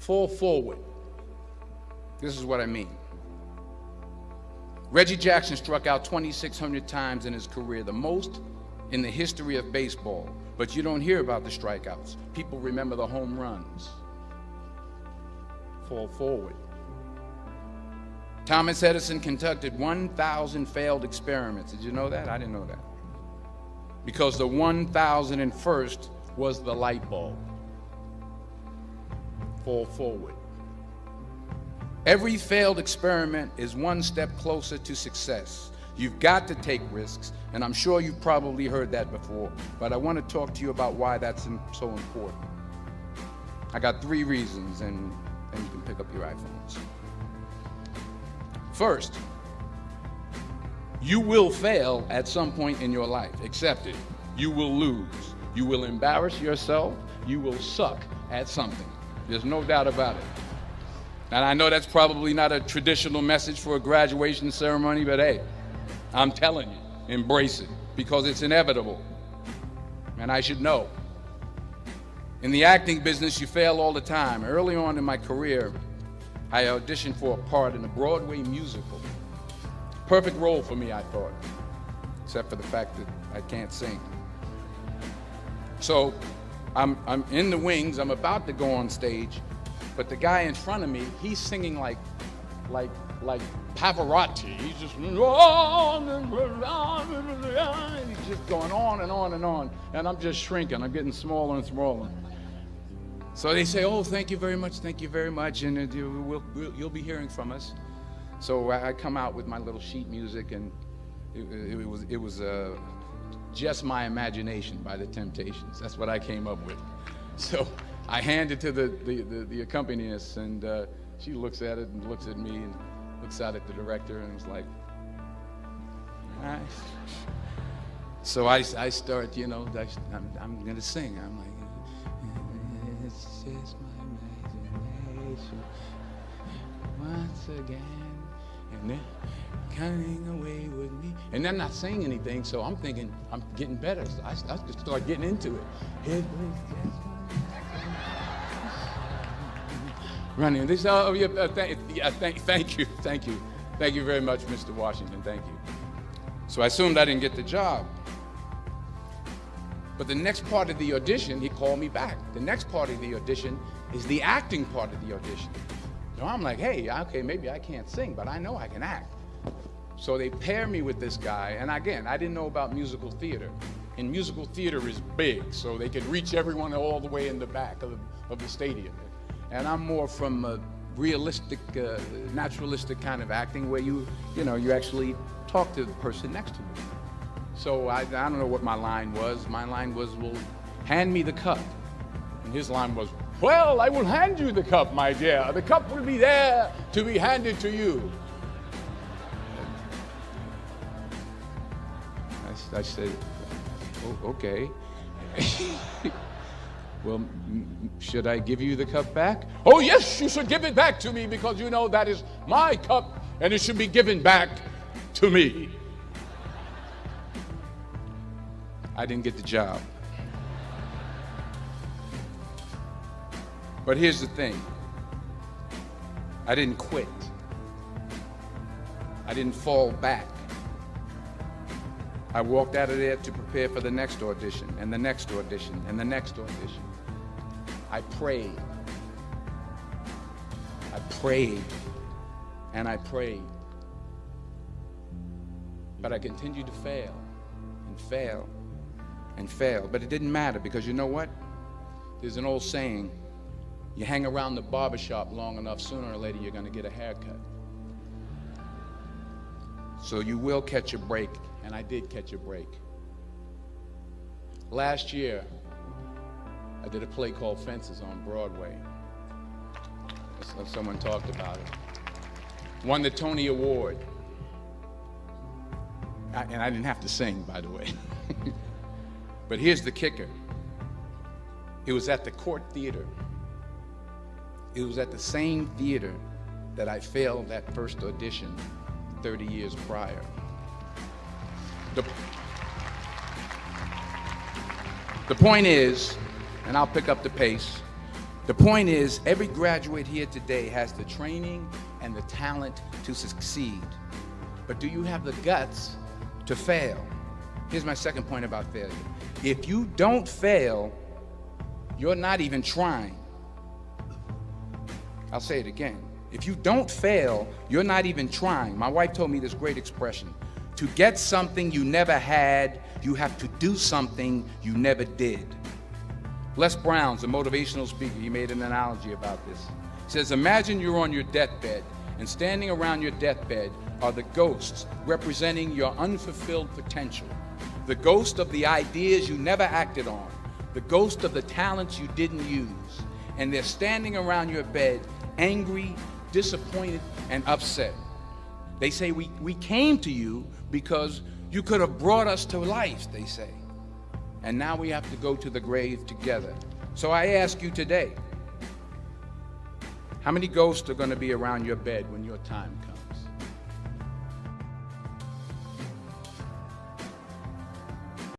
Fall forward. This is what I mean. Reggie Jackson struck out 2,600 times in his career, the most in the history of baseball. But you don't hear about the strikeouts. People remember the home runs. Fall forward. Thomas Edison conducted 1,000 failed experiments. Did you know that? I didn't know that. Because the 1,001st was the light bulb. Fall forward. Every failed experiment is one step closer to success. You've got to take risks, and I'm sure you've probably heard that before, but I want to talk to you about why that's so important. I got 3 reasons, and then you can pick up your iPhones. First, you will fail at some point in your life. Accept it. You will lose. You will embarrass yourself. You will suck at something. There's no doubt about it. And I know that's probably not a traditional message for a graduation ceremony, but hey, I'm telling you, embrace it, because it's inevitable. And I should know. In the acting business, you fail all the time. Early on in my career, I auditioned for a part in a Broadway musical. Perfect role for me, I thought, except for the fact that I can't sing. So I'm in the wings, I'm about to go on stage, but the guy in front of me, he's singing like Pavarotti. He's just he's just going on and on and on, and I'm just shrinking. I'm getting smaller and smaller. So they say, "Oh, thank you very much, and you'll be hearing from us." So I come out with my little sheet music, and it was Just My Imagination by the Temptations. That's what I came up with. So I hand it to the accompanist, and she looks at it and looks at me and looks out at the director and was like, all right. So I start, I'm going to sing. I'm like, it's just my imagination once again, and they're coming away with me. And they're not saying anything, so I'm thinking I'm getting better. So I just start getting into it. It was just running. This, oh yeah, thank you very much, Mr. Washington. Thank you. So I assumed I didn't get the job. But the next part of the audition, he called me back. The next part of the audition is the acting part of the audition. So I'm like, hey, okay, maybe I can't sing, but I know I can act. So they pair me with this guy, and again, I didn't know about musical theater. And musical theater is big, so they could reach everyone all the way in the back of the stadium. And I'm more from a realistic, naturalistic kind of acting where you actually talk to the person next to you. So I don't know what my line was. My line was, well, hand me the cup. And his line was, well, I will hand you the cup, my dear. The cup will be there to be handed to you. I said, oh, okay. Well, should I give you the cup back? Oh, yes, you should give it back to me, because you know that is my cup and it should be given back to me. I didn't get the job. But here's the thing. I didn't quit. I didn't fall back. I walked out of there to prepare for the next audition, and the next audition, and the next audition. I prayed. I prayed, and I prayed. But I continued to fail, and fail, and fail. But it didn't matter, because you know what? There's an old saying, you hang around the barbershop long enough, sooner or later you're going to get a haircut. So you will catch a break, and I did catch a break. Last year, I did a play called Fences on Broadway. Someone talked about it. Won the Tony Award. And I didn't have to sing, by the way. But here's the kicker. It was at the Court Theater. It was at the same theater that I failed that first audition 30 years prior. The point is, and I'll pick up the pace, The point is, every graduate here today has the training and the talent to succeed. But do you have the guts to fail? Here's my second point about failure. If you don't fail, you're not even trying. I'll say it again. If you don't fail, you're not even trying. My wife told me this great expression. To get something you never had, you have to do something you never did. Les Brown's a motivational speaker. He made an analogy about this. He says, imagine you're on your deathbed, and standing around your deathbed are the ghosts representing your unfulfilled potential. The ghost of the ideas you never acted on. The ghost of the talents you didn't use. And they're standing around your bed, angry, disappointed, and upset. They say, we came to you because you could have brought us to life, they say. And now we have to go to the grave together. So I ask you today, how many ghosts are going to be around your bed when your time comes?